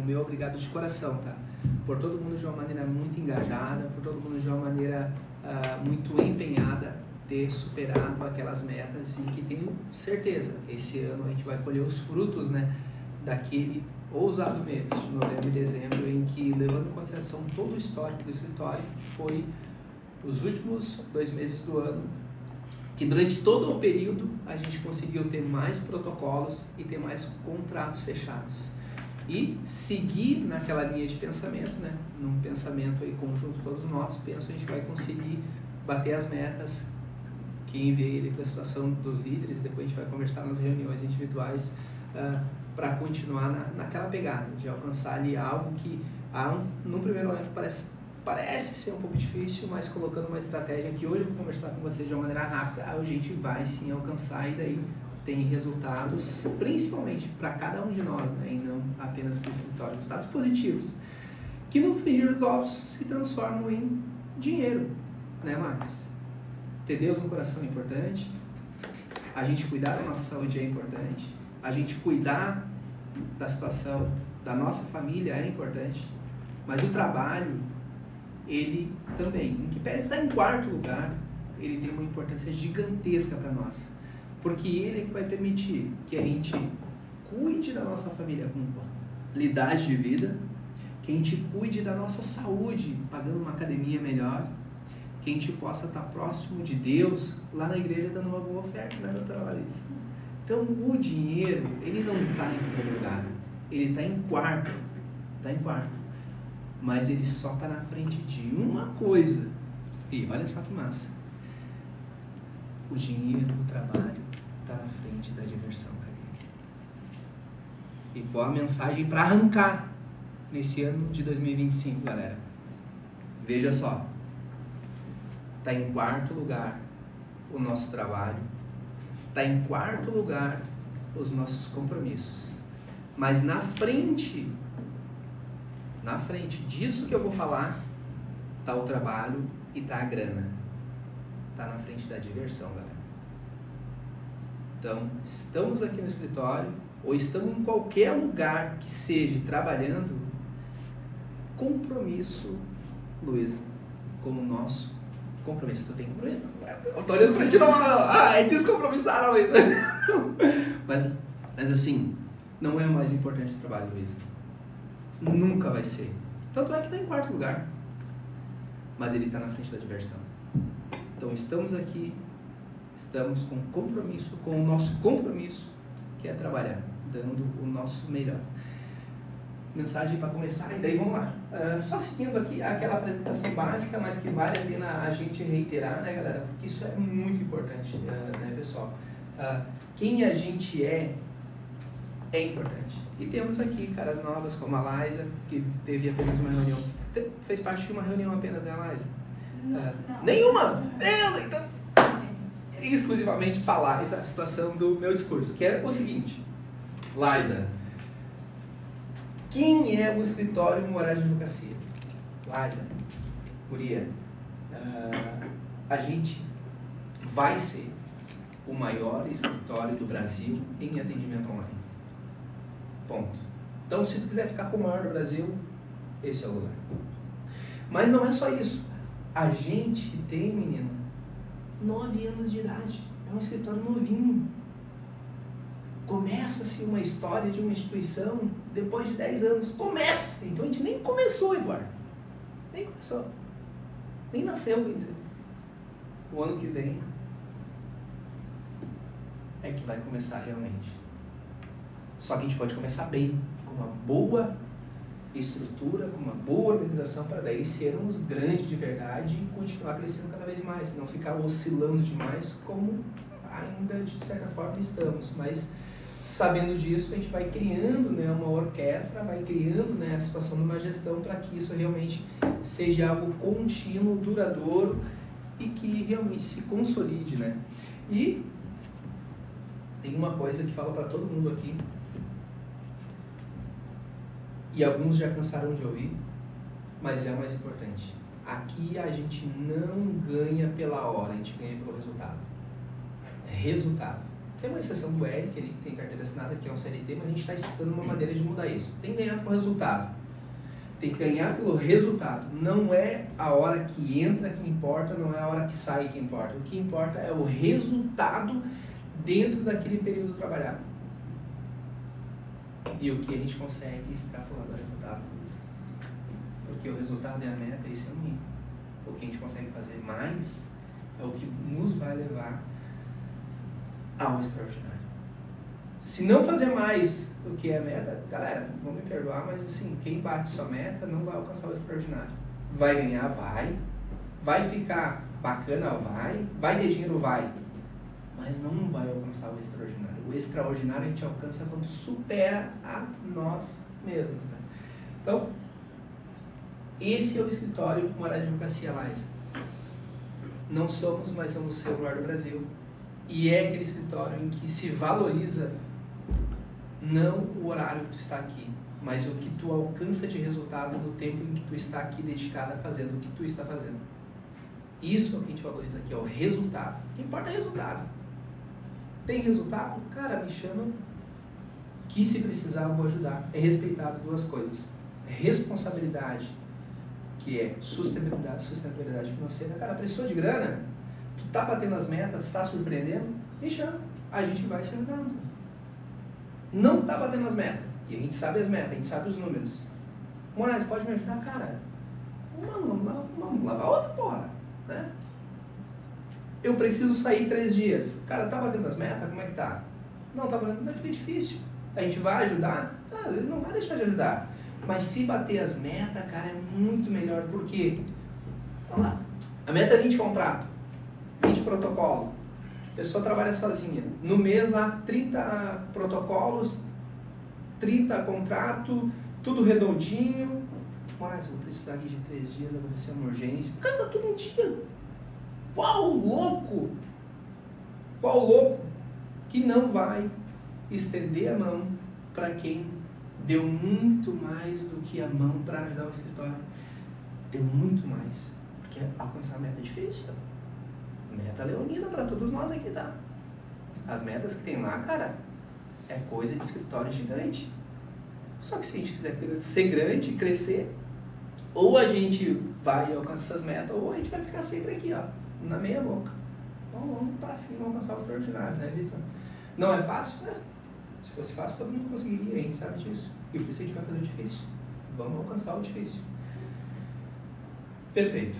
meu obrigado de coração, tá? Por todo mundo de uma maneira muito engajada, por todo mundo de uma maneira muito empenhada ter superado aquelas metas, e que tenho certeza, esse ano a gente vai colher os frutos, né, daquele ousado mês de novembro e dezembro, em que, levando em consideração todo o histórico do escritório, foi os últimos 2 meses do ano, que durante todo o período a gente conseguiu ter mais protocolos e ter mais contratos fechados. E seguir naquela linha de pensamento, né? Num pensamento aí conjunto todos nós, penso a gente vai conseguir bater as metas que enviei ele para a situação dos líderes. Depois a gente vai conversar nas reuniões individuais para continuar naquela pegada de alcançar ali algo que num primeiro momento parece ser um pouco difícil, mas colocando uma estratégia que hoje eu vou conversar com vocês de uma maneira rápida, a gente vai sim alcançar, e daí tem resultados, principalmente para cada um de nós, né, e não apenas para o escritório, resultados positivos, que no frigir dos ovos se transformam em dinheiro, né, Max? Ter Deus no coração é importante, a gente cuidar da nossa saúde é importante, a gente cuidar da situação da nossa família é importante, mas o trabalho, ele também, em que pese estar em 4º lugar, ele tem uma importância gigantesca para nós, porque ele é que vai permitir que a gente cuide da nossa família com qualidade de vida, que a gente cuide da nossa saúde, pagando uma academia melhor, que a gente possa estar próximo de Deus, lá na igreja dando uma boa oferta, né, doutora Larissa? Então, o dinheiro, ele não está em primeiro lugar, ele está em 4º, mas ele só está na frente de uma coisa, e olha só que massa, o dinheiro, o trabalho, está na frente da diversão, cara. E qual a mensagem para arrancar nesse ano de 2025, galera? Veja só, está em 4º lugar o nosso trabalho, está em 4º lugar os nossos compromissos, mas na frente disso que eu vou falar, está o trabalho e está a grana, está na frente da diversão, galera. Então, estamos aqui no escritório, ou estamos em qualquer lugar que seja trabalhando, compromisso, Luísa, com o nosso compromisso. Tu tem compromisso? Eu tô olhando pra ti, não, é descompromissaram, Luísa. Mas assim, não é o mais importante o trabalho, Luísa. Nunca vai ser. Tanto é que está em 4º lugar, mas ele está na frente da diversão. Então, estamos aqui, estamos com compromisso, com o nosso compromisso, que é trabalhar, dando o nosso melhor. Mensagem para começar, e daí vamos lá. Só seguindo aqui aquela apresentação básica, mas que vale a pena a gente reiterar, né, galera? Porque isso é muito importante, né, pessoal? Quem a gente é importante. E temos aqui caras novas como a Liza, que teve apenas uma reunião. Fez parte de uma reunião apenas, né, Liza? Não. Nenhuma! Então, exclusivamente falar essa situação do meu discurso, que é o seguinte: Liza, quem é o escritório Moraes de Advocacia? Liza, guria, a gente vai ser o maior escritório do Brasil em atendimento online. Ponto. Então, se tu quiser ficar com o maior do Brasil, esse é o lugar. Mas não é só isso. A gente tem, menina, 9 anos de idade. É um escritório novinho. Começa-se uma história de uma instituição depois de 10 anos. Começa! Então a gente nem começou, Eduardo. Nem começou. Nem nasceu, quer dizer. O ano que vem é que vai começar realmente. Só que a gente pode começar bem, com uma boa estrutura, com uma boa organização, para daí sermos grandes de verdade e continuar crescendo cada vez mais. Não ficar oscilando demais, como ainda de certa forma estamos. Mas sabendo disso, a gente vai criando, né, uma orquestra, vai criando, né, a situação de uma gestão para que isso realmente seja algo contínuo, duradouro e que realmente se consolide, né? E tem uma coisa que falo para todo mundo aqui, e alguns já cansaram de ouvir, mas é o mais importante. Aqui a gente não ganha pela hora, a gente ganha pelo resultado. Resultado. Tem uma exceção do Eric, ele que tem carteira assinada, que é um CLT, mas a gente está estudando uma maneira de mudar isso. Tem que ganhar pelo resultado. Tem que ganhar pelo resultado. Não é a hora que entra que importa, não é a hora que sai que importa. O que importa é o resultado dentro daquele período trabalhado. E o que a gente consegue extrapolar do resultado. Porque o resultado é a meta, esse é o mínimo. O que a gente consegue fazer mais é o que nos vai levar ao extraordinário. Se não fazer mais do que é a meta, galera, vão me perdoar, mas assim, quem bate sua meta não vai alcançar o extraordinário. Vai ganhar? Vai ficar bacana? Vai ter dinheiro? Vai. Mas não vai alcançar o extraordinário. O extraordinário a gente alcança quando supera a nós mesmos, né? Então, esse é o escritório Morar Advocacia Lages. Não somos, mas vamos ser o maior do Brasil. E é aquele escritório em que se valoriza não o horário que tu está aqui, mas o que tu alcança de resultado no tempo em que tu está aqui dedicado a fazer o que tu está fazendo. Isso é o que a gente valoriza aqui, é o resultado. O que importa é o resultado. Tem resultado? Cara, me chama que se precisar eu vou ajudar. É respeitado duas coisas. Responsabilidade, que é sustentabilidade financeira. Cara, precisou de grana? Tu tá batendo as metas, está surpreendendo? Me chama. A gente vai se ajudando. Não tá batendo as metas. E a gente sabe as metas, a gente sabe os números. Moraes, pode me ajudar? Cara, vamos lavar outra porra, né? Eu preciso sair 3 dias. Cara, tá batendo as metas? Como é que tá? Não, tá batendo, fica difícil. A gente vai ajudar? Às vezes não vai deixar de ajudar. Mas se bater as metas, cara, é muito melhor. Por quê? Vamos lá. A meta é 20 contratos, 20 protocolos. A pessoa trabalha sozinha. No mês lá, 30 protocolos, 30 contratos, tudo redondinho. Mas vou precisar aqui de 3 dias, acontecer uma urgência. Cara, tá tudo um dia. Qual louco? Qual louco que não vai estender a mão para quem deu muito mais do que a mão para ajudar o escritório? Deu muito mais. Porque alcançar a meta é difícil. Meta leonina para todos nós aqui, tá? As metas que tem lá, cara, é coisa de escritório gigante. Só que se a gente quiser ser grande, crescer, ou a gente vai alcançar essas metas, ou a gente vai ficar sempre aqui, ó, na meia boca. Então vamos para cima, vamos alcançar o extraordinário, né, Vitor? Não é fácil? É. Se fosse fácil, todo mundo conseguiria, a gente sabe disso. E por isso a gente vai fazer o difícil. Vamos alcançar o difícil. Perfeito.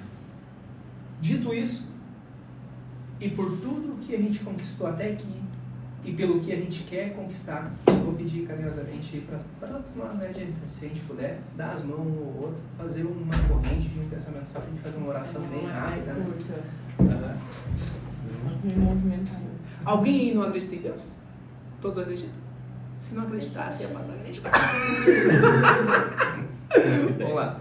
Dito isso, e por tudo que a gente conquistou até aqui, e pelo que a gente quer conquistar, eu vou pedir carinhosamente para todos nós, né, Jennifer, se a gente puder, dar as mãos um ao outro, fazer uma corrente de um pensamento só para a gente fazer uma oração bem rápida. Posso me movimentar. Alguém aí não acredita em Deus? Todos acreditam? Se não acreditasse, ia passar a acreditar. Vamos lá.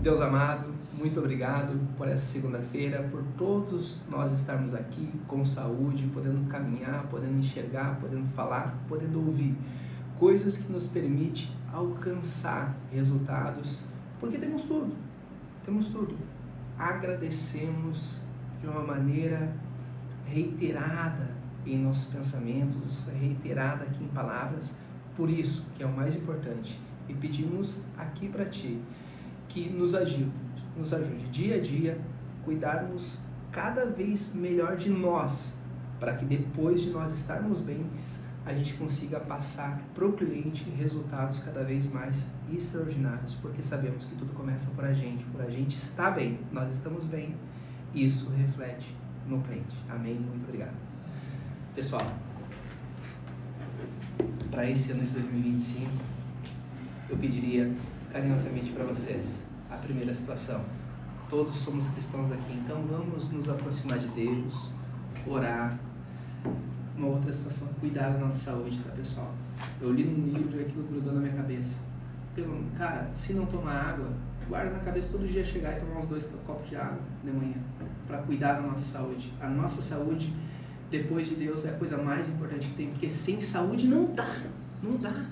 Deus amado, muito obrigado por essa segunda-feira, por todos nós estarmos aqui com saúde, podendo caminhar, podendo enxergar, podendo falar, podendo ouvir. Coisas que nos permitem alcançar resultados, porque temos tudo. Temos tudo. Agradecemos de uma maneira reiterada em nossos pensamentos, reiterada aqui em palavras, por isso que é o mais importante. E pedimos aqui para Ti que nos ajude dia a dia, cuidarmos cada vez melhor de nós, para que depois de nós estarmos bem, a gente consiga passar para o cliente resultados cada vez mais extraordinários, porque sabemos que tudo começa por a gente estar bem, nós estamos bem, isso reflete no cliente. Amém? Muito obrigado. Pessoal, para esse ano de 2025, eu pediria carinhosamente para vocês a primeira situação. Todos somos cristãos aqui, então vamos nos aproximar de Deus, orar. Uma outra situação, cuidar da nossa saúde, tá, pessoal? Eu li num livro e aquilo grudou na minha cabeça. Cara, se não tomar água, guarda na cabeça todo dia chegar e tomar uns 2 copos de água de manhã, para cuidar da nossa saúde. A nossa saúde, depois de Deus, é a coisa mais importante que tem, porque sem saúde não dá.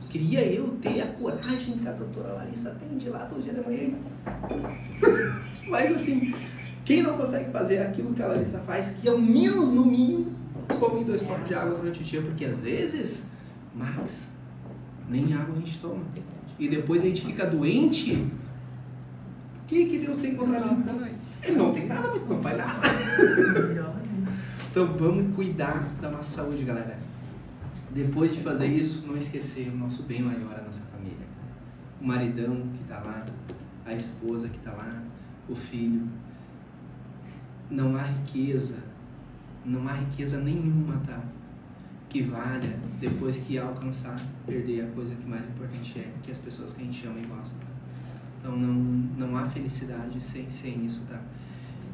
Queria eu ter a coragem que a doutora Larissa tem de ir lá todo dia de manhã. Mas assim, quem não consegue fazer aquilo que a Larissa faz, que é o menos no mínimo, tome 2 copos de água durante o dia, porque às vezes, Max, nem água a gente toma. E depois a gente fica doente. O que Deus tem contra mim? Ele não tem nada, não faz nada. Então vamos cuidar da nossa saúde, galera. Depois de fazer isso, não esquecer o nosso bem maior, a nossa família. O maridão que está lá, a esposa que está lá, o filho. Não há riqueza nenhuma, tá? Que valha, depois que alcançar, perder a coisa que mais importante é, que as pessoas que a gente ama e gosta. Então não há felicidade sem isso, tá?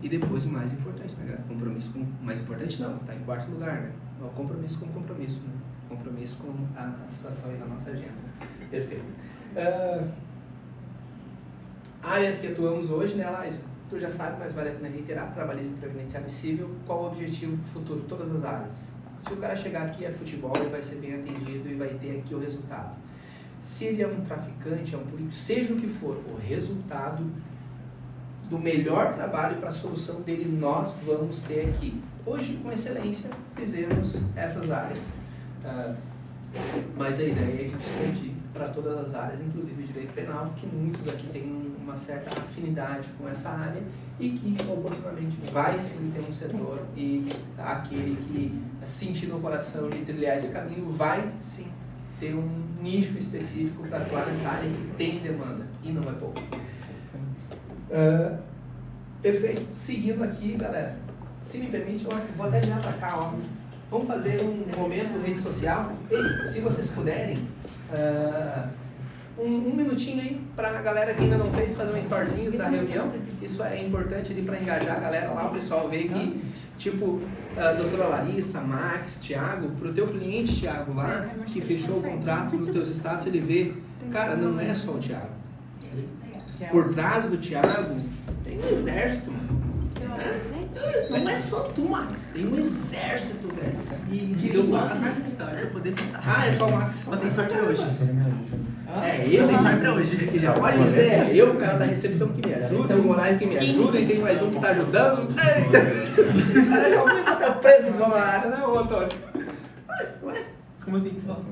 E depois o mais importante, né, galera? Compromisso com... Mais importante não, tá em quarto lugar, né? O compromisso com o compromisso, né? Compromisso com a situação aí da nossa agenda. Perfeito. Áreas que atuamos hoje, né, Laísa? Tu já sabe, mas vale a pena reiterar: trabalhista, previdenciário e civil. Qual o objetivo futuro? Todas as áreas. Se o cara chegar aqui é futebol, ele vai ser bem atendido e vai ter aqui o resultado. Se ele é um traficante, é um político, seja o que for, o resultado do melhor trabalho para a solução dele nós vamos ter aqui. Hoje, com excelência, fizemos essas áreas. Mas a ideia é a gente expandir para todas as áreas, inclusive o direito penal, que muitos aqui têm uma certa afinidade com essa área e que, oportunamente, vai sim ter um setor, e aquele que sentir no coração de trilhar esse caminho vai sim ter um nicho específico para atuar nessa área que tem demanda, e não é pouco. Perfeito. Seguindo aqui, galera, se me permite, eu vou até virar para cá, ó. Vamos fazer um momento rede social. Ei, se vocês puderem, um minutinho aí para a galera que ainda não fez, fazer um storyzinho da reunião. Isso é importante assim, para engajar a galera lá, o pessoal ver que, tipo, doutora Larissa, Max, Thiago, pro teu cliente, Thiago, lá, que fechou o contrato nos teus status, ele vê, cara, não é só o Thiago. Por trás do Thiago, tem um exército, mano. Não é só tu, Max. Tem um exército, velho. E deu lá. É só o Max que só tem sorte pra hoje. Eu tenho sorte pra hoje. Já pode dizer, eu, o cara da recepção que me ajuda, o Moraes que me ajuda, e tem mais um que tá ajudando. O cara já aumenta até o preço do Moraes, né, ô Antônio? Ué? Como assim que fala? Se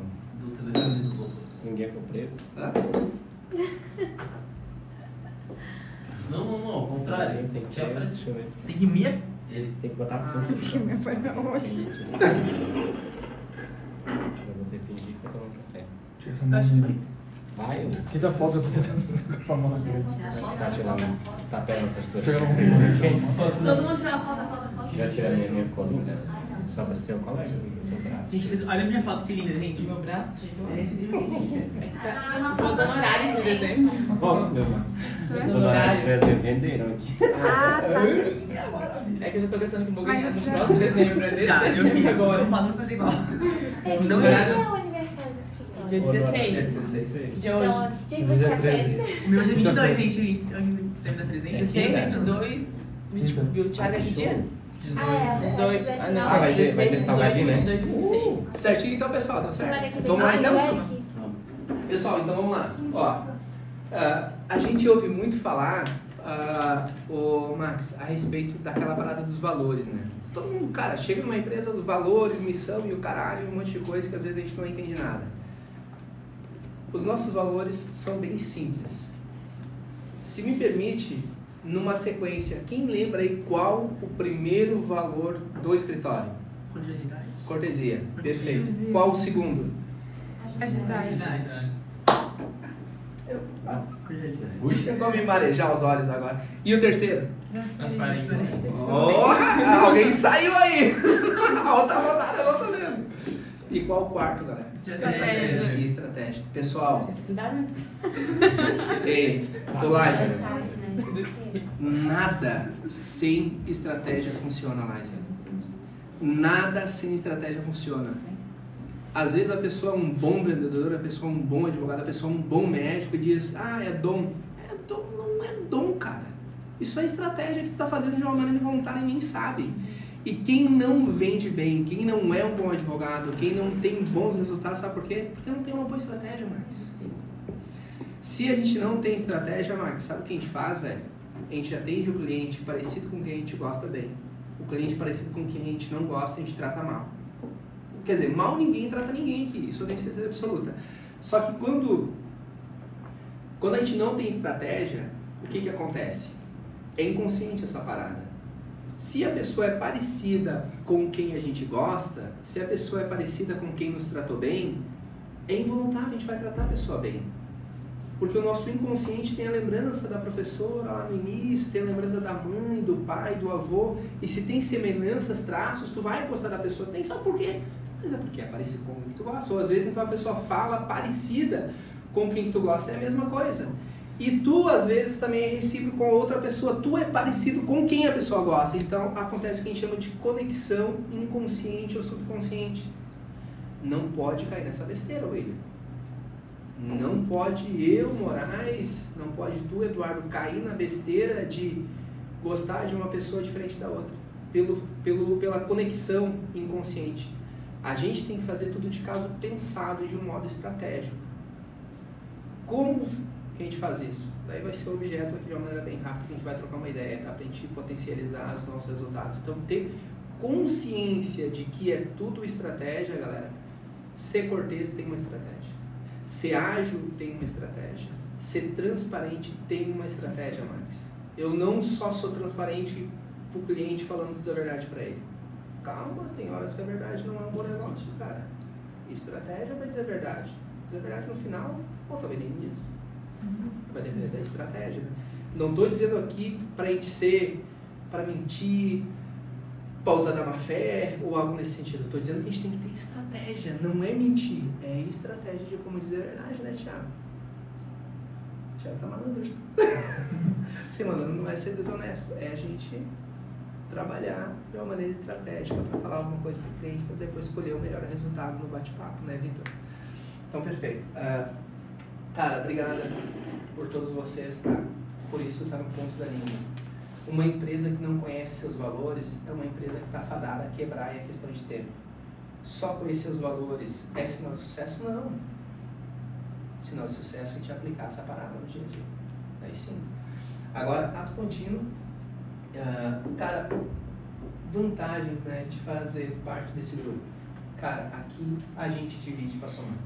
ninguém for preso. Não, ao contrário. Tem que deixa eu ver. Tem que me... Ele tem que botar assim. Tem que me apagar hoje. Pra você fingir que tá tomando café. Tira essa mão de mim. Vai, Quinta foto, eu tô tentando com essa mão na cabeça. vai tirar um tapé nessas coisas. Pega uma mão. Todo mundo tira a foto. Já tira a minha coluna. Só pra ser o colega, seu braço. Gente, olha a minha foto, que linda, gente. Meu braço, gente. Esse de mim. É que tá... Os honorários de dezembro. Bom, meu irmão. Os honorários de desenho venderam aqui. Ah, tá. É que eu já tô gastando com um pouco nos próximos dezembro, né? Já, eu fiz agora. Não pode fazer igual. Que dia é o aniversário do escritório? Dia 16. 16. Que dia é hoje? Então, que dia que vai ser a festa? O meu é 22, gente. Temos a presença. 16, 22, 20. E o Thiago é que dia? Ah, é, 18. é, Ah, não. Ah, vai ter 16, salgadinho, né? 22, 26. Certinho então, pessoal, tá Semana certo? que vem Vamos lá tem então? o Eric. Vamos. Pessoal, então vamos lá. Ó, a gente ouve muito falar, o Max, a respeito daquela parada dos valores, né? Todo mundo, cara, chega numa empresa dos valores, missão e o caralho, um monte de coisa que às vezes a gente não entende nada. Os nossos valores são bem simples. Se me permite, numa sequência, quem lembra aí qual o primeiro valor do escritório? Cortesia. Perfeito. Cortesia. Qual o segundo? Agilidade. Tentou me marejar os olhos agora. E o terceiro? Transparência. Alguém saiu aí! Alta rodada, eu não tô vendo. E qual o quarto, galera? Estratégia. E estratégia. Pessoal, Vocês estudaram antes? ei, Liza, Né? nada sem estratégia funciona, Liza. Nada sem estratégia funciona. Às vezes a pessoa é um bom vendedor, a pessoa é um bom advogado, a pessoa é um bom médico e diz, é dom. É dom, não é dom, cara. Isso é estratégia que tu está fazendo de uma maneira involuntária e nem sabe. E quem não vende bem, quem não é um bom advogado, quem não tem bons resultados, sabe por quê? Porque não tem uma boa estratégia, Max. Se a gente não tem estratégia, Max, sabe o que a gente faz, velho? A gente atende o cliente parecido com quem a gente gosta bem. O cliente parecido com quem a gente não gosta, a gente trata mal. Quer dizer, mal ninguém trata ninguém aqui, isso eu tenho certeza absoluta. Só que quando a gente não tem estratégia, o que acontece? É inconsciente essa parada. Se a pessoa é parecida com quem a gente gosta, se a pessoa é parecida com quem nos tratou bem, é involuntário, a gente vai tratar a pessoa bem. Porque o nosso inconsciente tem a lembrança da professora lá no início, tem a lembrança da mãe, do pai, do avô, e se tem semelhanças, traços, tu vai gostar da pessoa, nem sabe por quê, mas é porque é parecido com quem tu gosta. Ou às vezes então a pessoa fala parecida com quem tu gosta, é a mesma coisa. E tu, às vezes, também é recíproco com outra pessoa. Tu é parecido com quem a pessoa gosta. Então, acontece o que a gente chama de conexão inconsciente ou subconsciente. Não pode cair nessa besteira, William. Não pode eu, Moraes, não pode tu, Eduardo, cair na besteira de gostar de uma pessoa diferente da outra. Pela conexão inconsciente. A gente tem que fazer tudo de caso pensado e de um modo estratégico. Como que a gente faz isso? Daí vai ser o objeto aqui de uma maneira bem rápida, que a gente vai trocar uma ideia, tá? Pra gente potencializar os nossos resultados. Então, ter consciência de que é tudo estratégia, galera. Ser cortês tem uma estratégia. Ser ágil tem uma estratégia. Ser transparente tem uma estratégia, Max. Eu não só sou transparente pro cliente falando da verdade para ele. Calma, tem horas que a verdade não é um bom negócio, cara. Estratégia vai dizer a verdade. Dizer a verdade no final, volta a ver nisso. Vai depender da estratégia, né? Não estou dizendo aqui para a gente ser, para mentir, para usar da má fé ou algo nesse sentido. Estou dizendo que a gente tem que ter estratégia, não é mentir, é estratégia de como dizer a verdade, né, Thiago? Thiago tá malandro já. Ser malandro não é ser desonesto, é a gente trabalhar de uma maneira estratégica para falar alguma coisa para o cliente, para depois escolher o melhor resultado no bate-papo, né, Vitor? Então, perfeito. Cara, obrigado por todos vocês, tá? Por isso tá no ponto da linha. Uma empresa que não conhece seus valores é uma empresa que está fadada a quebrar e é questão de tempo. Só conhecer os valores é sinal de sucesso? Não. Sinal de sucesso é a gente aplicar essa parada no dia a dia. Aí sim. Agora, ato contínuo. Cara, vantagens, né, de fazer parte desse grupo. Cara, aqui a gente divide para somar.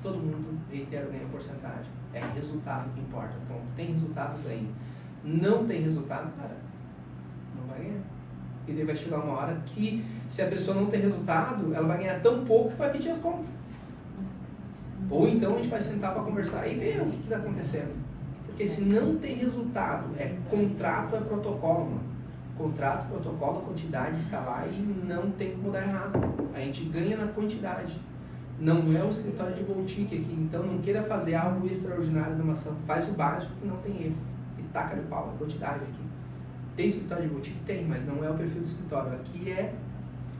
Todo mundo, reitero, ganha porcentagem. É resultado que importa. Então, tem resultado, ganha. Não tem resultado, cara, não vai ganhar. E daí vai chegar uma hora que, se a pessoa não tem resultado, ela vai ganhar tão pouco que vai pedir as contas. Ou então a gente vai sentar para conversar e ver o que está acontecendo. Porque se não tem resultado, contrato é protocolo, mano. Contrato, protocolo, a quantidade está lá e não tem como dar errado. A gente ganha na quantidade. Não é um escritório de boutique aqui, então não queira fazer algo extraordinário numa ação. Faz o básico que não tem erro. E taca de pau, a quantidade aqui. Tem escritório de boutique? Tem, mas não é o perfil do escritório. Aqui é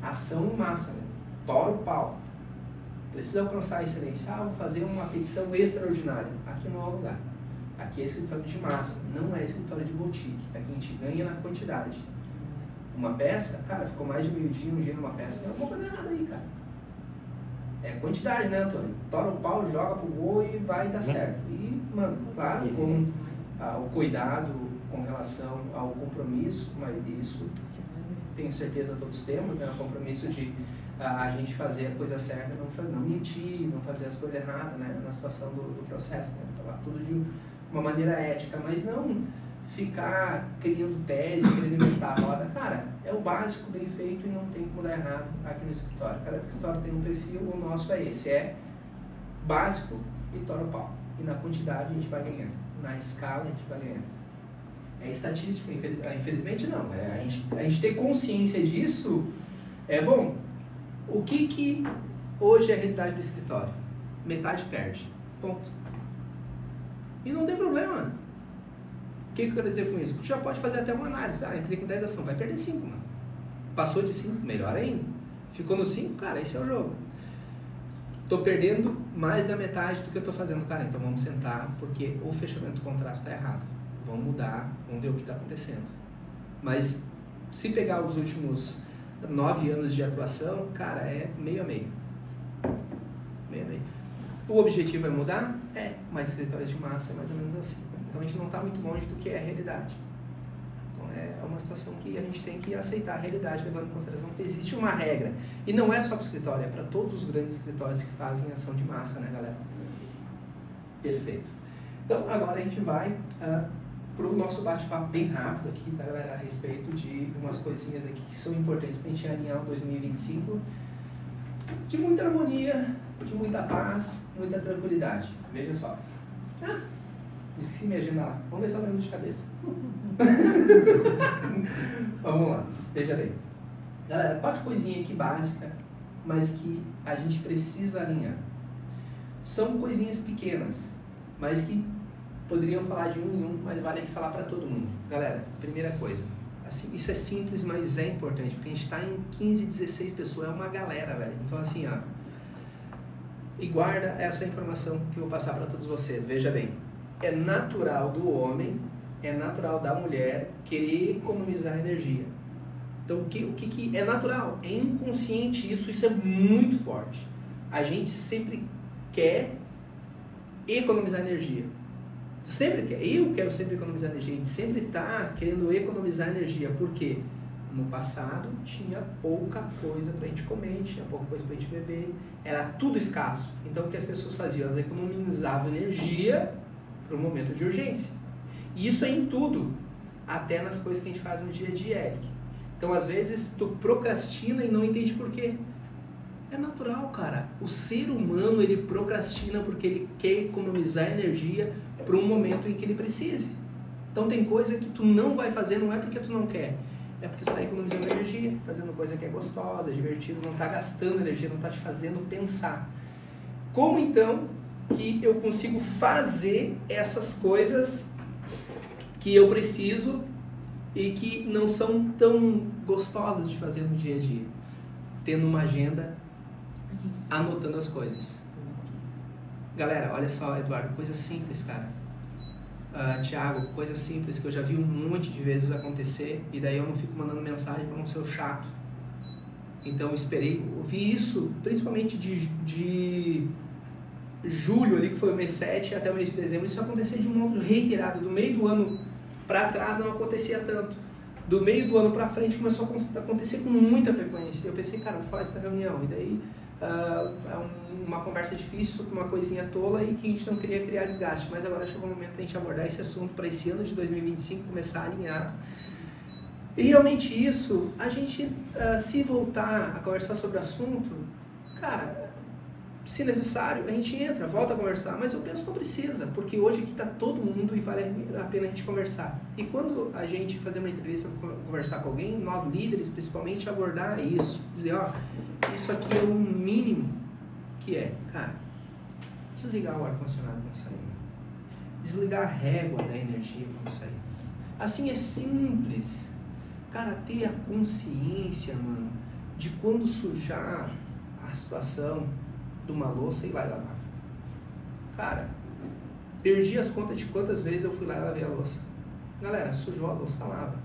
ação em massa, né? Tora o pau. Precisa alcançar a excelência. Vou fazer uma petição extraordinária. Aqui não é o lugar. Aqui é escritório de massa, não é escritório de boutique. Aqui a gente ganha na quantidade. Uma peça, cara, ficou mais de meio-dia, um dia numa peça, tem alguma coisa errada aí, cara. É quantidade, né, Antônio? Tora o pau, joga pro gol e vai dar certo. E, mano, claro, com o cuidado com relação ao compromisso, mas isso tenho certeza todos temos, né? O compromisso de a gente fazer a coisa certa, não mentir, não fazer as coisas erradas, né? Na situação do processo, né? Então, tudo de uma maneira ética, mas não ficar criando tese, querendo inventar a roda. Cara, é o básico bem feito e não tem como dar errado aqui no escritório. Cada escritório tem um perfil, o nosso é esse, é básico e tora o pau. E na quantidade a gente vai ganhar, na escala a gente vai ganhar. É estatística, infelizmente não. A gente ter consciência disso é bom. O que hoje é a realidade do escritório? Metade perde. Ponto. E não tem problema. O que eu quero dizer com isso? Tu já pode fazer até uma análise. Entrei com 10 ações, vai perder 5, mano. Passou de 5, melhor ainda. Ficou no 5, cara, esse é o jogo. Tô perdendo mais da metade do que eu tô fazendo, cara. Então vamos sentar, porque o fechamento do contrato tá errado. Vamos mudar, vamos ver o que está acontecendo. Mas se pegar os últimos 9 anos de atuação, cara, é meio a meio. Meio a meio. O objetivo é mudar? Mas escritórios de massa é mais ou menos assim. Então a gente não está muito longe do que é a realidade. Então É uma situação que a gente tem que aceitar a realidade, levando em consideração que existe uma regra. E não é só para o escritório, é para todos os grandes escritórios que fazem ação de massa, né, galera? Perfeito. Então, agora a gente vai para o nosso bate-papo bem rápido aqui, tá, galera? A respeito de umas coisinhas aqui que são importantes para a gente alinhar o 2025 de muita harmonia, de muita paz, muita tranquilidade. Veja só. Esqueci minha agenda lá. Vamos ver se eu lembro de cabeça. Vamos lá, veja bem. Galera, 4 coisinhas aqui básicas, mas que a gente precisa alinhar. São coisinhas pequenas, mas que poderiam falar de um em um, mas vale aqui falar para todo mundo. Galera, primeira coisa, assim, isso é simples, mas é importante, porque a gente está em 15, 16 pessoas, é uma galera, velho. Então assim, ó, e guarda essa informação que eu vou passar para todos vocês. Veja bem, é natural do homem, é natural da mulher querer economizar energia. Então, o que é natural? É inconsciente isso é muito forte. A gente sempre quer economizar energia. Sempre quer. Eu quero sempre economizar energia. A gente sempre está querendo economizar energia. Por quê? No passado tinha pouca coisa para a gente comer, tinha pouca coisa para a gente beber, era tudo escasso. Então, o que as pessoas faziam? Elas economizavam energia para um momento de urgência. E isso é em tudo, até nas coisas que a gente faz no dia a dia, Eric. Então, às vezes, tu procrastina e não entende por quê. É natural, cara. O ser humano, ele procrastina porque ele quer economizar energia para um momento em que ele precise. Então, tem coisa que tu não vai fazer, não é porque tu não quer, é porque tu está economizando energia, fazendo coisa que é gostosa, divertida, não está gastando energia, não está te fazendo pensar. Como, então, que eu consigo fazer essas coisas que eu preciso e que não são tão gostosas de fazer no dia a dia? Tendo uma agenda, anotando as coisas. Galera, olha só, Eduardo, coisa simples, cara. Thiago, coisa simples que eu já vi um monte de vezes acontecer e daí eu não fico mandando mensagem para não ser o chato. Então eu esperei, eu vi isso principalmente de julho ali, que foi o mês 7 até o mês de dezembro. Isso acontecia de um modo reiterado. Do meio do ano para trás não acontecia tanto. Do meio do ano para frente começou a acontecer com muita frequência. Eu pensei, cara, vou falar isso na reunião. E daí é uma conversa difícil sobre uma coisinha tola e que a gente não queria criar desgaste. Mas agora chegou o momento de a gente abordar esse assunto para esse ano de 2025 começar a alinhar. E realmente isso, a gente se voltar a conversar sobre o assunto, cara, se necessário, a gente entra, volta a conversar, mas eu penso que não precisa, porque hoje aqui está todo mundo e vale a pena a gente conversar. E quando a gente fazer uma entrevista, conversar com alguém, nós líderes principalmente, abordar isso, dizer, ó, isso aqui é o mínimo que é, cara, desligar o ar-condicionado quando sair, desligar a régua da energia quando sair. Assim é simples, cara, ter a consciência, mano, de quando sujar a situação de uma louça e ir lá e lavar. Cara, perdi as contas de quantas vezes eu fui lá e lavei a louça. Galera, sujou a louça, lava.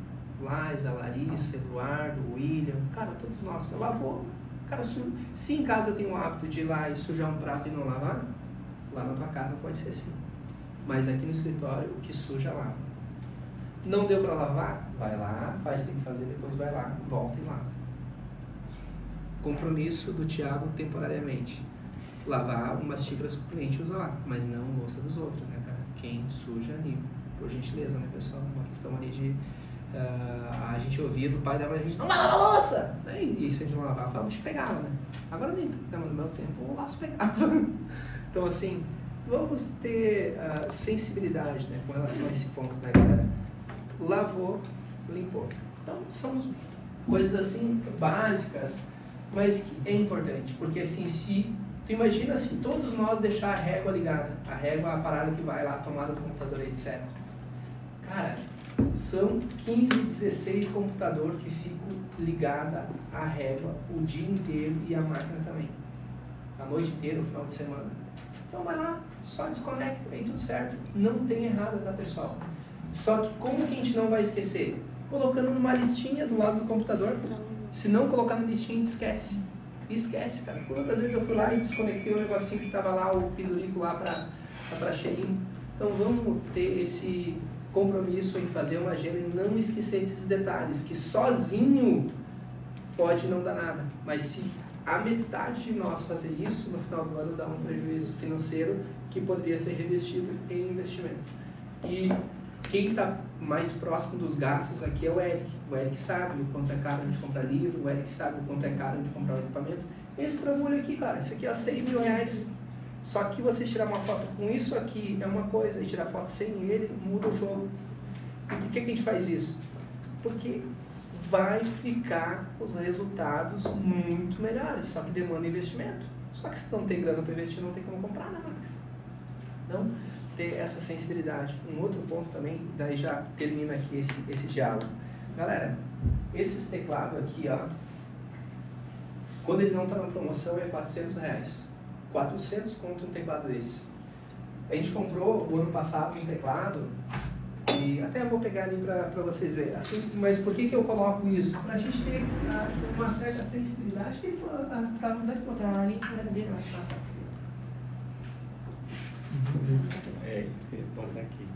Laisa, Larissa, Eduardo, William, cara, todos nós. Lavou. Cara, se em casa tem o hábito de ir lá e sujar um prato e não lavar, lá na tua casa pode ser assim. Mas aqui no escritório, o que suja, lava. Não deu pra lavar? Vai lá, faz o que tem que fazer, depois vai lá, volta e lava. Compromisso do Thiago temporariamente. Lavar umas xícaras que o cliente usa lá, mas não louça dos outros, né, cara? Quem suja, limpa. Por gentileza, né, pessoal? Uma questão ali de... a gente ouvia do pai da mãe, a gente não vai lavar a louça! E se a gente não lavava, a gente pegava, né? Agora nem, no meu tempo, o laço pegava. Então, assim, vamos ter sensibilidade, né, com relação a esse ponto, né, galera? Lavou, limpou. Então, são coisas, assim, básicas, mas que é importante, porque, assim, se... Tu imagina se todos nós deixar a régua ligada, a régua, a parada que vai lá, a tomada do computador, etc. Cara, são 15, 16 computadores que ficam ligados à régua o dia inteiro e a máquina também. A noite inteira, o final de semana. Então vai lá, só desconecta, vem tudo certo. Não tem errado, tá, pessoal? Só que como que a gente não vai esquecer? Colocando numa listinha do lado do computador. Se não colocar na listinha, a gente esquece. Esquece, cara. Quantas vezes eu fui lá e desconectei o negocinho que tava lá, o pendurico lá pra cheirinho. Então vamos ter compromisso em fazer uma agenda e não esquecer desses detalhes, que sozinho pode não dar nada, mas se a metade de nós fazer isso, no final do ano dá um prejuízo financeiro que poderia ser revestido em investimento. E quem está mais próximo dos gastos aqui é o Eric. O Eric sabe o quanto é caro de comprar livro, o Eric sabe o quanto é caro de comprar o equipamento. Esse trambolho aqui, cara, isso aqui é R$6.000. Só que vocês tirar uma foto com isso aqui é uma coisa, e tirar foto sem ele muda o jogo. E por que a gente faz isso? Porque vai ficar os resultados muito melhores, só que demanda investimento. Só que se não tem grana para investir, não tem como comprar, né, Max? Não ter essa sensibilidade. Um outro ponto também, daí já termina aqui esse diálogo. Galera, esses teclados aqui, ó, quando ele não está na promoção é R$400. 400 conto um teclado desse. A gente comprou o ano passado um teclado, e até vou pegar ali para vocês verem. Assim, mas por que eu coloco isso? Para a gente ter uma certa sensibilidade. Que tá, não deve botar ali em cima da cadeira, eu acho. É, isso que ele bota aqui.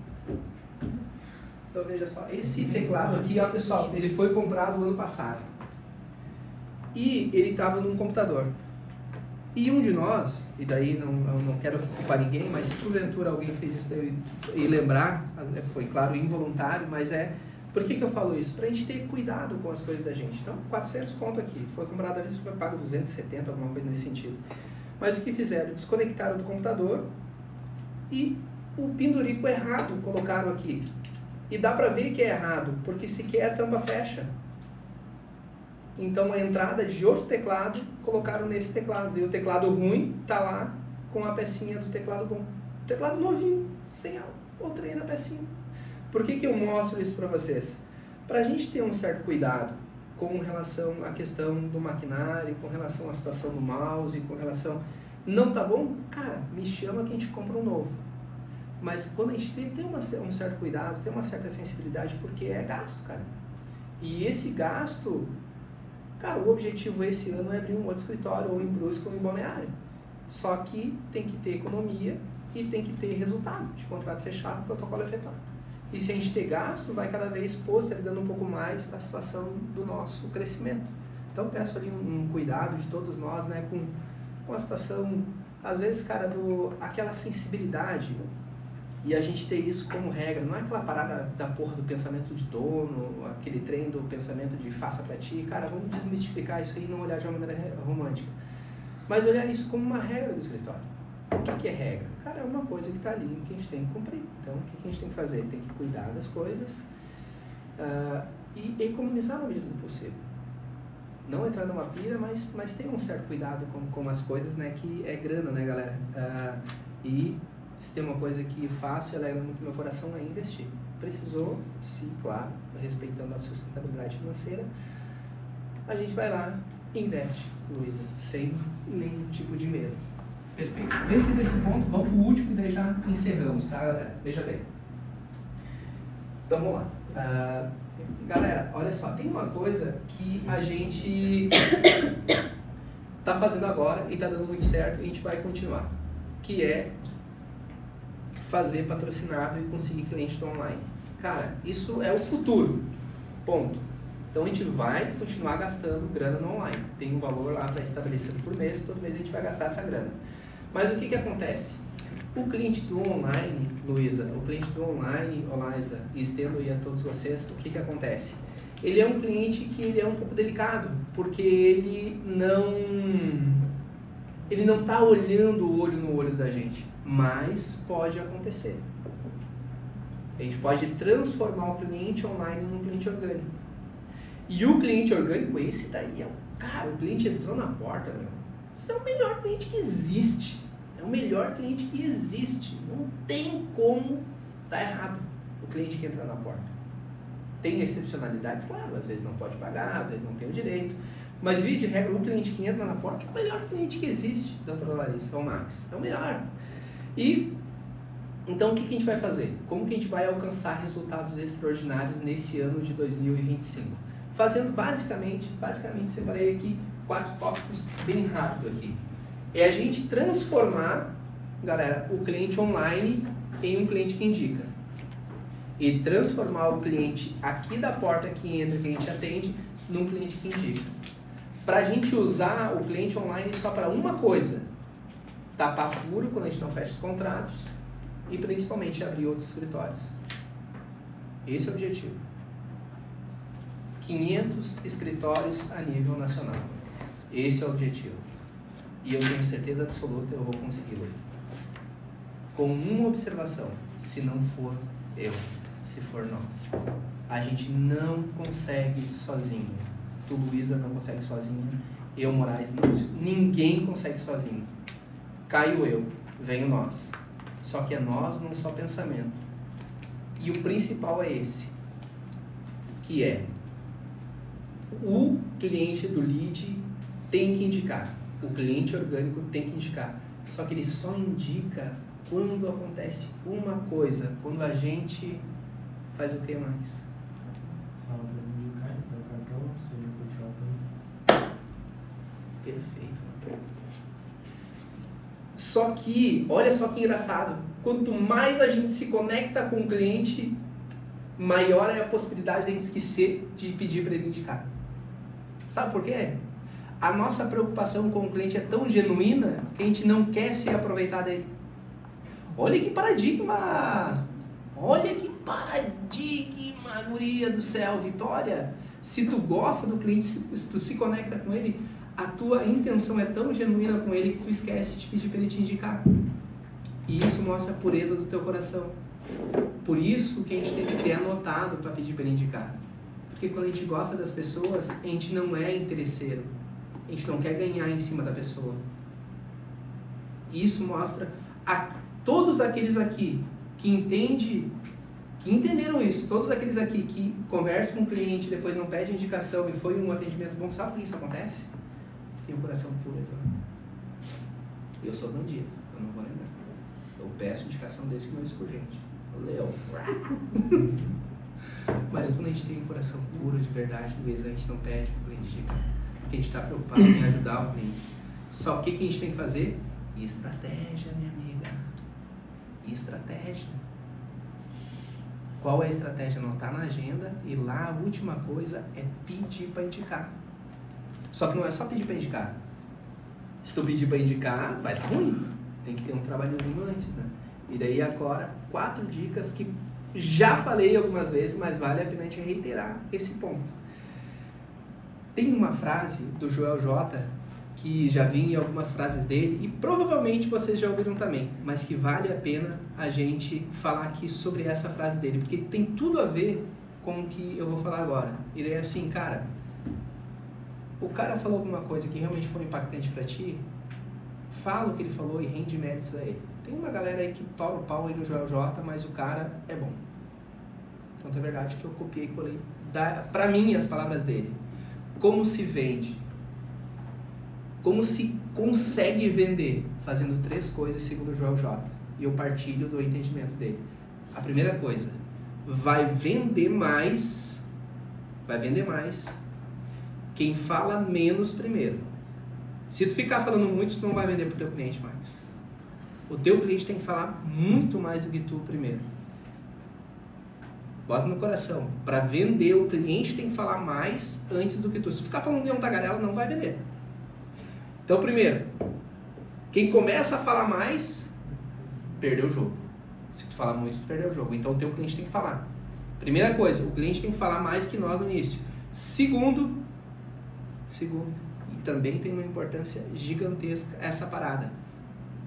Então veja só, esse teclado aqui, ó, pessoal, ele foi comprado ano passado. E ele estava num computador. E um de nós, e daí eu não quero culpar ninguém, mas se porventura alguém fez isso daí e lembrar, foi claro, involuntário, mas por que eu falo isso? Para a gente ter cuidado com as coisas da gente. Então, 400 conto aqui, foi comprado à vista, foi pago 270, alguma coisa nesse sentido. Mas o que fizeram? Desconectaram do computador e o pendurico errado colocaram aqui. E dá para ver que é errado, porque sequer a tampa fecha. Então a entrada de outro teclado colocaram nesse teclado. E o teclado ruim está lá com a pecinha do teclado bom. O teclado novinho, sem a outra aí na pecinha. Por que eu mostro isso para vocês? Para a gente ter um certo cuidado com relação à questão do maquinário, com relação à situação do mouse, com relação... Não tá bom? Cara, me chama que a gente compra um novo. Mas quando a gente tem um certo cuidado, tem uma certa sensibilidade, porque é gasto, cara. E esse gasto... Cara, o objetivo esse ano é abrir um outro escritório, ou em Brusque, ou em Balneário. Só que tem que ter economia e tem que ter resultado de contrato fechado, protocolo efetuado. E se a gente ter gasto, vai cada vez postergando um pouco mais a situação do nosso crescimento. Então peço ali um cuidado de todos nós, né, com a situação, às vezes, cara, aquela sensibilidade. E a gente ter isso como regra, não é aquela parada da porra do pensamento de dono, aquele trem do pensamento de faça pra ti. Cara, vamos desmistificar isso aí e não olhar de uma maneira romântica. Mas olhar isso como uma regra do escritório. O que é regra? Cara, é uma coisa que está ali que a gente tem que cumprir. Então, o que a gente tem que fazer? Tem que cuidar das coisas e economizar na medida do possível. Não entrar numa pira, mas ter um certo cuidado com as coisas, né? Que é grana, né, galera? E se tem uma coisa que faço e alegra muito meu coração é investir. Precisou, sim, claro, respeitando a sustentabilidade financeira, a gente vai lá e investe, Luísa, sem nenhum tipo de medo. Perfeito. Desse ponto, vamos para o último e daí já encerramos, tá, galera? Veja bem. Então, vamos lá. Galera, olha só, tem uma coisa que a gente está fazendo agora e está dando muito certo e a gente vai continuar, que é fazer patrocinado e conseguir cliente do online. Cara, isso é o futuro, ponto. Então a gente vai continuar gastando grana no online. Tem um valor lá para estabelecido por mês, todo mês a gente vai gastar essa grana. Mas o que acontece? O cliente do online, Luísa, o cliente do online, Olaisa, e estendo aí a todos vocês, o que acontece? Ele é um cliente que ele é um pouco delicado, porque ele não está olhando o olho no olho da gente, mas pode acontecer. A gente pode transformar o cliente online num cliente orgânico. E o cliente orgânico, esse daí é o cliente entrou na porta, meu. Esse é o melhor cliente que existe. É o melhor cliente que existe. Não tem como dar errado o cliente que entra na porta. Tem excepcionalidades, claro, às vezes não pode pagar, às vezes não tem o direito. Mas, via de regra, o cliente que entra na porta é o melhor cliente que existe, doutora Larissa, é o Max. É o melhor. E, então, o que a gente vai fazer? Como que a gente vai alcançar resultados extraordinários nesse ano de 2025? Fazendo basicamente separei aqui 4 tópicos bem rápido aqui. É a gente transformar, galera, o cliente online em um cliente que indica. e transformar o cliente aqui da porta que entra, que a gente atende, num cliente que indica. Para a gente usar o cliente online só para uma coisa, tapar furo quando a gente não fecha os contratos e principalmente abrir outros escritórios. Esse é o objetivo. 500 escritórios a nível nacional. Esse é o objetivo. E eu tenho certeza absoluta, eu vou conseguir, Luiz. Com uma observação, se não for eu, se for nós. A gente não consegue sozinho. Tu, Luísa, não consegue sozinha. Eu, Moraes, não. Ninguém consegue sozinho. Caio eu, venho nós. Só que é nós num só pensamento. E o principal é esse. Que é o cliente do lead tem que indicar. O cliente orgânico tem que indicar. Só que ele só indica quando acontece uma coisa. Quando a gente faz o que mais? Perfeito. Só que, olha só que engraçado. Quanto mais a gente se conecta com o cliente, maior é a possibilidade de a gente esquecer de pedir para ele indicar. Sabe por quê? A nossa preocupação com o cliente é tão genuína que a gente não quer se aproveitar dele. Olha que paradigma! Olha que paradigma, guria do céu, Vitória! Se tu gosta do cliente, se tu se conecta com ele, a tua intenção é tão genuína com ele que tu esquece de pedir para ele te indicar. E isso mostra a pureza do teu coração. Por isso que a gente tem que ter anotado para pedir para ele indicar. Porque quando a gente gosta das pessoas, a gente não é interesseiro. A gente não quer ganhar em cima da pessoa. Isso mostra a todos aqueles aqui que entenderam isso, todos aqueles aqui que conversam com o cliente, depois não pedem indicação e foi um atendimento bom, sabe por que isso acontece? Tem um coração puro, então. Eu sou bandido, eu não vou negar. Eu peço indicação desse que não é urgente. Leão. Mas quando a gente tem um coração puro de verdade, Luiz, a gente não pede para o cliente indicar. Porque a gente está preocupado em ajudar o cliente. Só que o que a gente tem que fazer? Estratégia, minha amiga. Estratégia. Qual é a estratégia? Anotar na agenda e lá a última coisa é pedir para indicar. Só que não é só pedir para indicar. Se tu pedir para indicar, vai dar ruim. Tem que ter um trabalhozinho antes, né? E daí agora, 4 dicas que já falei algumas vezes, mas vale a pena a gente reiterar esse ponto. Tem uma frase do Joel J, que já vi em algumas frases dele, e provavelmente vocês já ouviram também, mas que vale a pena a gente falar aqui sobre essa frase dele, porque tem tudo a ver com o que eu vou falar agora. Ele é assim, cara, o cara falou alguma coisa que realmente foi impactante pra ti, fala o que ele falou e rende méritos a ele. Tem uma galera aí que tora o pau aí no Joel J, mas o cara é bom. Então é verdade que eu copiei e colei pra mim as palavras dele. Como se vende? Como se consegue vender? Fazendo 3 coisas segundo o Joel J. E eu partilho do entendimento dele. A primeira coisa, vai vender mais quem fala menos primeiro. Se tu ficar falando muito, tu não vai vender pro teu cliente mais. O teu cliente tem que falar muito mais do que tu primeiro. Bota no coração. Para vender, o cliente tem que falar mais antes do que tu. Se tu ficar falando de um tagarela, não vai vender. Então, primeiro, quem começa a falar mais, perdeu o jogo. Se tu falar muito, tu perdeu o jogo. Então, o teu cliente tem que falar. Primeira coisa, o cliente tem que falar mais que nós no início. Segundo, e também tem uma importância gigantesca essa parada.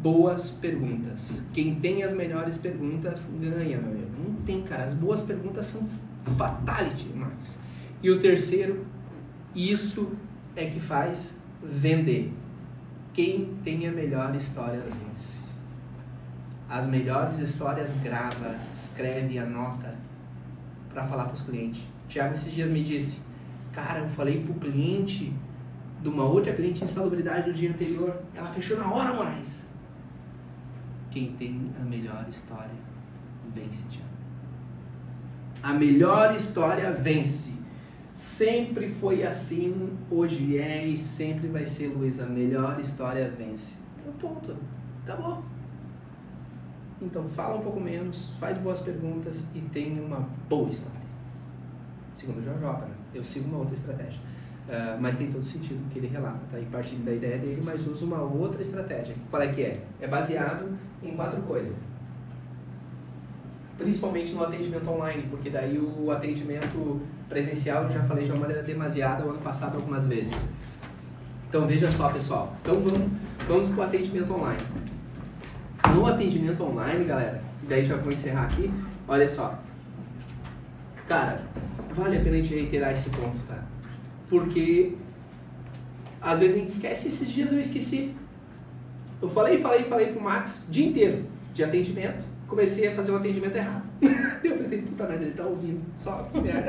Boas perguntas. Quem tem as melhores perguntas ganha, meu amigo. Não tem, cara. As boas perguntas são fatality demais. E o terceiro, isso é que faz vender. Quem tem a melhor história vence. As melhores histórias grava, escreve, anota para falar para os clientes. O Thiago esses dias me disse, cara, eu falei pro cliente de uma outra cliente em insalubridade do dia anterior, ela fechou na hora, Moraes. Quem tem a melhor história vence, Thiago. A melhor história vence. Sempre foi assim, hoje é e sempre vai ser, Luiz. A melhor história vence. Ponto. Acabou. Então fala um pouco menos, faz boas perguntas e tenha uma boa história. Segundo o JJ, né? Eu sigo uma outra estratégia. Mas tem todo sentido o que ele relata, tá? E partindo da ideia dele, mas usa uma outra estratégia. Qual é que é? É baseado em 4 coisas. Principalmente no atendimento online, porque daí o atendimento presencial, eu já falei de uma maneira demasiada o ano passado algumas vezes. Então veja só, pessoal. Então vamos para o atendimento online. No atendimento online, galera, daí já vou encerrar aqui, olha só. Cara, vale a pena a gente reiterar esse ponto, tá? Porque às vezes a gente esquece, esses dias eu esqueci. Eu falei pro Max o dia inteiro de atendimento, comecei a fazer um atendimento errado. Eu pensei, puta merda, ele tá ouvindo, só que merda.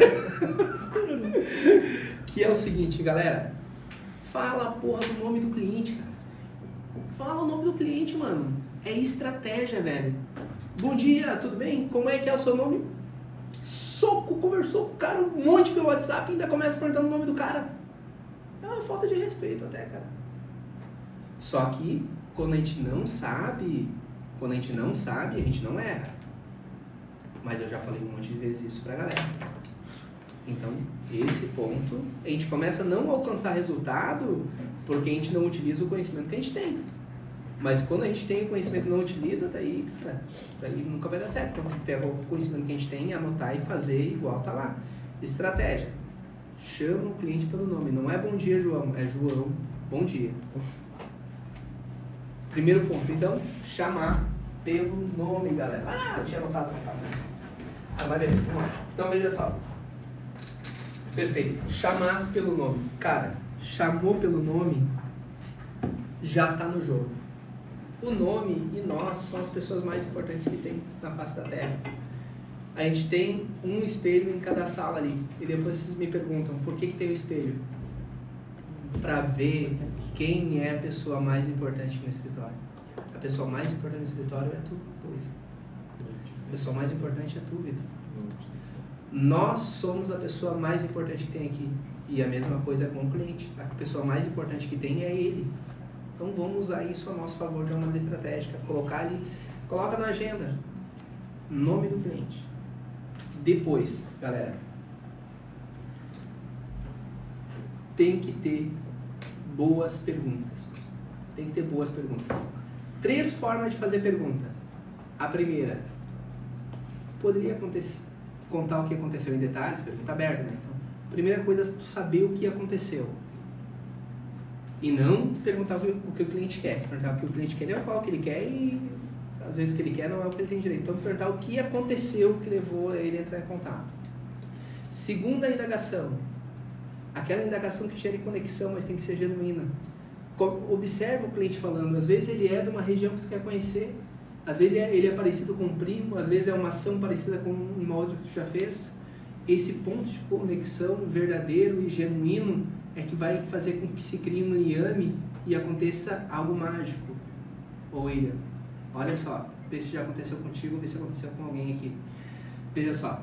Que é o seguinte, galera, fala a porra do nome do cliente, cara. Fala o nome do cliente, mano. É estratégia, velho. Bom dia, tudo bem? Como é que é o seu nome? Soco, conversou com o cara um monte pelo WhatsApp e ainda começa perguntando o nome do cara. É uma falta de respeito até, cara. Só que quando a gente não sabe, a gente não erra. Mas eu já falei um monte de vezes isso pra galera. Então, esse ponto, a gente começa a não alcançar resultado porque a gente não utiliza o conhecimento que a gente tem. Mas quando a gente tem o conhecimento e não utiliza, daí, cara, daí nunca vai dar certo. Então, pega o conhecimento que a gente tem, anotar e fazer igual tá lá. Estratégia. Chama o cliente pelo nome. Não é bom dia, João. É João, bom dia. Primeiro ponto, então, chamar pelo nome, galera. Ah, eu tinha anotado. Mas beleza, vamos lá. Então, veja só. Perfeito. Chamar pelo nome. Cara, chamou pelo nome, já tá no jogo. O nome e nós são as pessoas mais importantes que tem na face da Terra. A gente tem um espelho em cada sala ali. E depois vocês me perguntam, por que tem o espelho? Para ver quem é a pessoa mais importante no escritório. A pessoa mais importante no escritório é tu, Luiz. A pessoa mais importante é tu, Vitor. Nós somos a pessoa mais importante que tem aqui. E a mesma coisa é com o cliente. A pessoa mais importante que tem é ele. Então vamos usar isso a nosso favor de uma maneira estratégica. Colocar ali, coloca na agenda, nome do cliente. Depois, galera, tem que ter boas perguntas. Tem que ter boas perguntas. 3 formas de fazer pergunta. A primeira, poderia contar o que aconteceu em detalhes? Pergunta aberta, né? Então, primeira coisa é tu saber o que aconteceu. E não perguntar o que o cliente quer. Se perguntar o que o cliente quer, ele vai falar o que ele quer e às vezes o que ele quer não é o que ele tem direito. Então, perguntar o que aconteceu que levou ele a entrar em contato. Segunda indagação. Aquela indagação que gere conexão, mas tem que ser genuína. Observa o cliente falando. Às vezes ele é de uma região que tu quer conhecer. Às vezes ele é parecido com um primo. Às vezes é uma ação parecida com uma outra que tu já fez. Esse ponto de conexão verdadeiro e genuíno é que vai fazer com que se crie um liame e aconteça algo mágico. Ô William, olha só, vê se já aconteceu contigo, vê se aconteceu com alguém aqui. Veja só,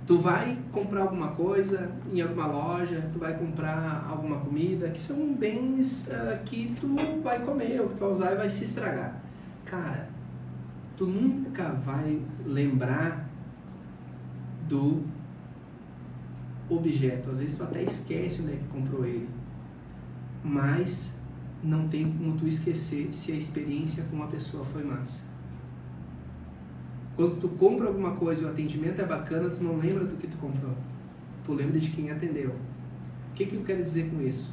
tu vai comprar alguma coisa em alguma loja, tu vai comprar alguma comida, que são bens que tu vai comer, ou que tu vai usar e vai se estragar. Cara, tu nunca vai lembrar do objeto. Às vezes tu até esquece onde é que comprou ele, mas não tem como tu esquecer se a experiência com uma pessoa foi massa. Quando tu compra alguma coisa e o atendimento é bacana, tu não lembra do que tu comprou, tu lembra de quem atendeu. O que eu quero dizer com isso?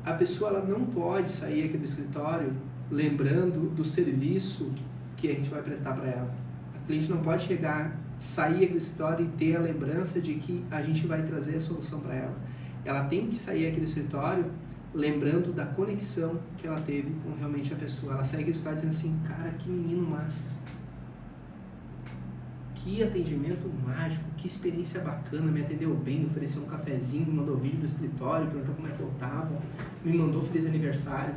A pessoa ela não pode sair aqui do escritório lembrando do serviço que a gente vai prestar para ela. A cliente não pode sair aqui do escritório e ter a lembrança de que a gente vai trazer a solução para ela. Ela tem que sair aqui do escritório lembrando da conexão que ela teve com realmente a pessoa. Ela sai aqui do escritório dizendo assim, cara, que menino massa. Que atendimento mágico, que experiência bacana, me atendeu bem, me ofereceu um cafezinho, me mandou vídeo do escritório, perguntou como é que eu tava, me mandou feliz aniversário.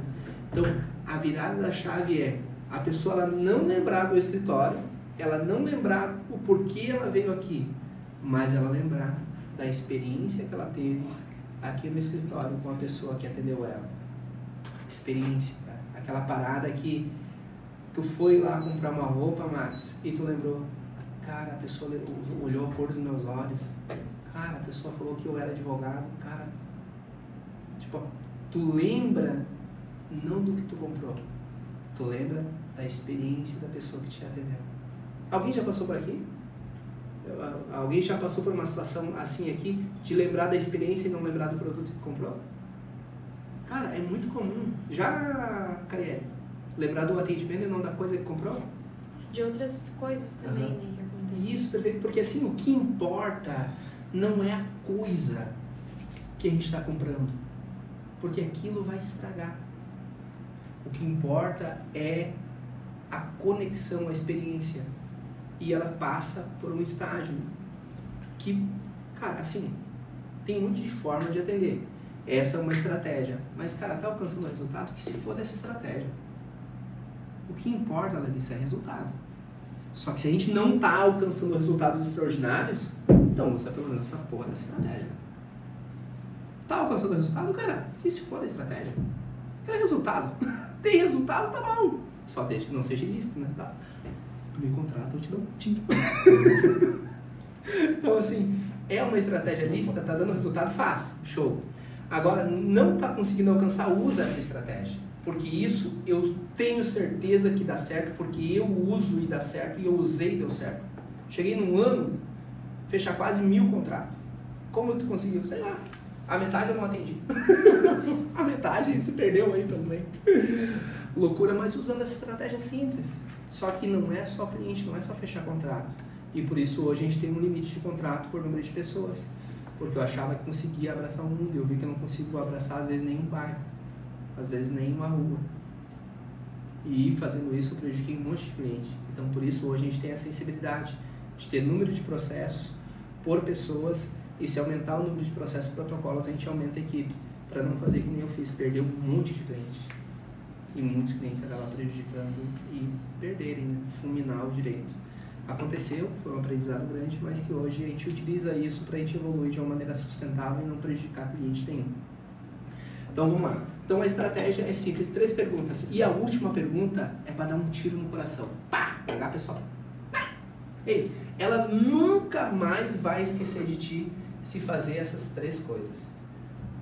Então, a virada da chave é a pessoa ela não lembrar do escritório, ela não lembrar o porquê ela veio aqui, mas ela lembrar da experiência que ela teve aqui no escritório com a pessoa que atendeu ela. Experiência, cara. Aquela parada que Tu foi lá comprar uma roupa, Max, e tu lembrou, cara, a pessoa olhou a cor dos meus olhos, cara, a pessoa falou que eu era advogado, cara, tipo, tu lembra não do que tu comprou, tu lembra da experiência da pessoa que te atendeu. Alguém já passou por aqui? Alguém já passou por uma situação assim aqui, de lembrar da experiência e não lembrar do produto que comprou? Cara, é muito comum. Já, Caiele, lembrar do atendimento e não da coisa que comprou? De outras coisas também, né, que acontecem. Isso, perfeito. Porque assim, o que importa não é a coisa que a gente está comprando. Porque aquilo vai estragar. O que importa é a conexão, a experiência. E ela passa por um estágio que, cara, assim, tem um monte de forma de atender. Essa é uma estratégia. Mas, cara, tá alcançando o resultado? Que se for dessa estratégia. O que importa, Larissa, é resultado. Só que se a gente não tá alcançando resultados extraordinários, então usa pelo menos essa porra dessa estratégia. Tá alcançando o resultado, cara? Que se for da estratégia. Aquele resultado. Tem resultado, tá bom. Só desde que não seja ilícito, né? Tá. Tu me contrata, eu te dou um tiro. Então, assim, é uma estratégia lícita, tá dando resultado, faz. Show. Agora, não tá conseguindo alcançar, usa essa estratégia. Porque isso eu tenho certeza que dá certo, porque eu uso e dá certo, e eu usei e deu certo. Cheguei num ano, fechar quase 1000 contratos. Como tu conseguiu? Sei lá. A metade eu não atendi. A metade se perdeu aí pelo meio. Loucura, mas usando essa estratégia simples. Só que não é só cliente, não é só fechar contrato. E por isso hoje a gente tem um limite de contrato por número de pessoas. Porque eu achava que conseguia abraçar o mundo. Eu vi que eu não consigo abraçar, às vezes, nem um bairro. Às vezes, nem uma rua. E fazendo isso, eu prejudiquei um monte de cliente. Então, por isso, hoje a gente tem a sensibilidade de ter número de processos por pessoas. E se aumentar o número de processos e protocolos, a gente aumenta a equipe. Para não fazer que nem eu fiz, perder um monte de cliente. E muitos clientes acabam prejudicando e perderem, né? Fulminar o direito. Aconteceu, foi um aprendizado grande, mas que hoje a gente utiliza isso para a gente evoluir de uma maneira sustentável e não prejudicar cliente nenhum. Então vamos lá. Então a estratégia é simples, 3 perguntas. E a última pergunta é para dar um tiro no coração. Pá! Pegar a pessoa. Pá! Ei, ela nunca mais vai esquecer de ti se fazer essas 3 coisas.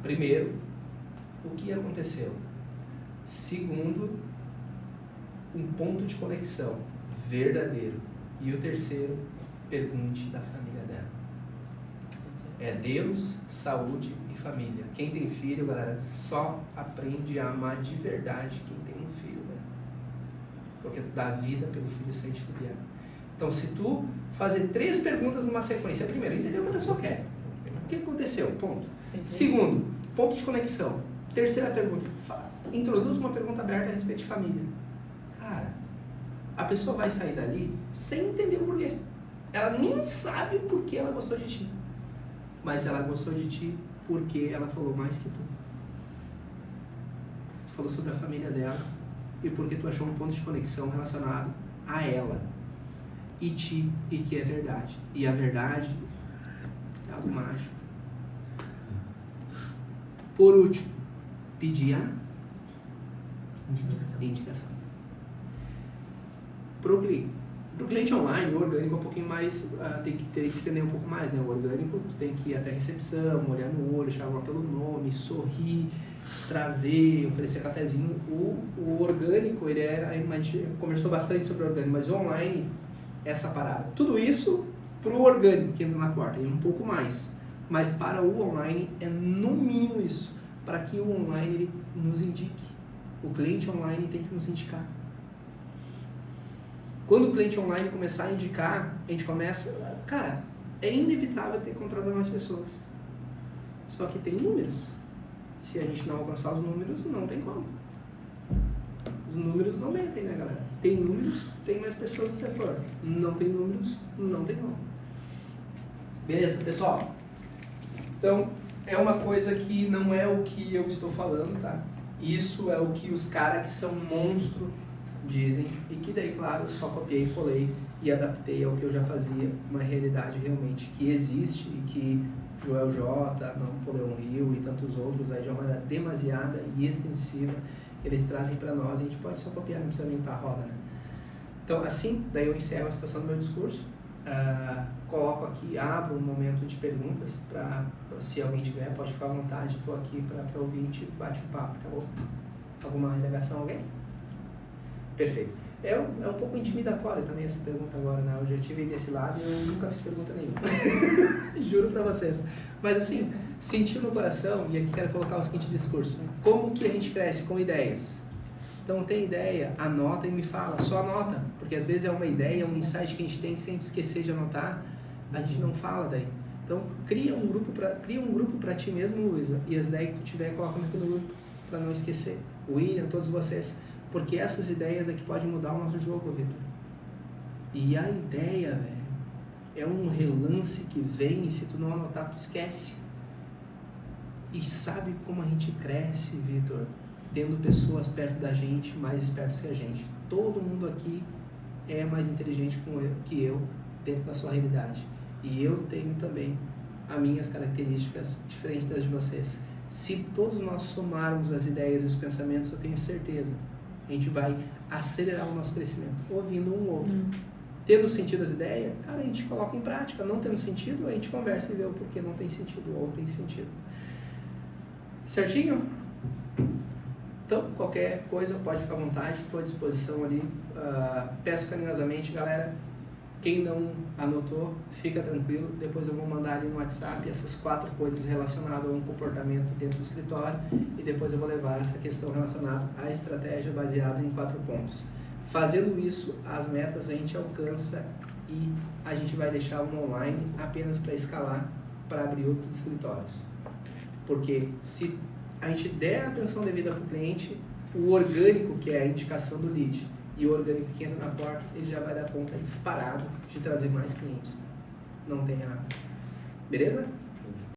Primeiro, o que aconteceu? Segundo, um ponto de conexão verdadeiro. E o terceiro, pergunte da família dela. É Deus, saúde e família. Quem tem filho, galera, só aprende a amar de verdade quem tem um filho, né? Porque tu dá vida pelo filho sem titubear. Então, se tu fazer 3 perguntas numa sequência, primeiro, entender o que a pessoa quer. O que aconteceu? Ponto. Segundo, ponto de conexão. Terceira pergunta, introduz uma pergunta aberta a respeito de família. Cara, a pessoa vai sair dali sem entender o porquê. Ela nem sabe o porquê ela gostou de ti. Mas ela gostou de ti porque ela falou mais que tu. Tu falou sobre a família dela e porque tu achou um ponto de conexão relacionado a ela e ti, e que é verdade. E a verdade é algo mágico. Por último, pedir a indicação. Pro cliente online, o orgânico é um pouquinho mais, tem que estender um pouco mais, né? O orgânico, tu tem que ir até a recepção, olhar no olho, chamar pelo nome, sorrir, trazer, oferecer cafezinho. O orgânico, ele era, a gente conversou bastante sobre o orgânico, mas o online, essa parada. Tudo isso pro orgânico que entra na porta, e um pouco mais. Mas para o online, é no mínimo isso, para que o online ele nos indique. O cliente online tem que nos indicar. Quando o cliente online começar a indicar, a gente começa... Cara, é inevitável ter que contratar mais pessoas. Só que tem números. Se a gente não alcançar os números, não tem como. Os números não mentem, né, galera? Tem números, tem mais pessoas no setor. Não tem números, não tem como. Beleza, pessoal? Então, é uma coisa que não é o que eu estou falando, tá? Isso é o que os caras que são monstro dizem, e que daí, claro, eu só copiei e colei e adaptei ao que eu já fazia, uma realidade realmente que existe e que Joel J, Napoleão Hill e tantos outros aí de uma maneira demasiada e extensiva, eles trazem para nós, a gente pode só copiar, não precisa inventar a roda, né? Então, assim, daí eu encerro a situação do meu discurso, coloco aqui, abro um momento de perguntas, para se alguém tiver, pode ficar à vontade, estou aqui para ouvir e a gente bate um papo, tá bom? Alguma indagação, alguém? Perfeito. É um pouco intimidatória também essa pergunta agora, né? Eu já estive desse lado e eu nunca fiz pergunta nenhuma. Juro para vocês. Mas assim, sentiu no coração, e aqui quero colocar o seguinte discurso. Como que a gente cresce? Com ideias. Então tem ideia, anota e me fala. Só anota, porque às vezes é uma ideia, um insight que a gente tem que se a gente esquecer de anotar, a gente não fala daí. Então cria um grupo para ti mesmo, Luísa, e as ideias que tu tiver, coloca no grupo, para não esquecer. William, todos vocês. Porque essas ideias é que podem mudar o nosso jogo, Vitor. E a ideia, velho, é um relance que vem e se tu não anotar, tu esquece. E sabe como a gente cresce, Vitor? Tendo pessoas perto da gente, mais espertas que a gente. Todo mundo aqui é mais inteligente que eu, dentro da sua realidade. E eu tenho também as minhas características diferentes das de vocês. Se todos nós somarmos as ideias e os pensamentos, eu tenho certeza, a gente vai acelerar o nosso crescimento, ouvindo um outro. Tendo sentido as ideias, cara, a gente coloca em prática. Não tendo sentido, a gente conversa e vê o porquê não tem sentido ou tem sentido. Certinho? Então, qualquer coisa, pode ficar à vontade, estou à disposição ali. Peço carinhosamente, galera, quem não anotou, fica tranquilo. Depois eu vou mandar ali no WhatsApp essas 4 coisas relacionadas a um comportamento dentro do escritório e depois eu vou levar essa questão relacionada à estratégia baseada em 4 pontos. Fazendo isso, as metas a gente alcança e a gente vai deixar uma online apenas para escalar, para abrir outros escritórios. Porque se a gente der a atenção devida para o cliente, o orgânico, que é a indicação do lead, e o orgânico que entra na porta, ele já vai dar conta disparado de trazer mais clientes. Não tem errado. Beleza?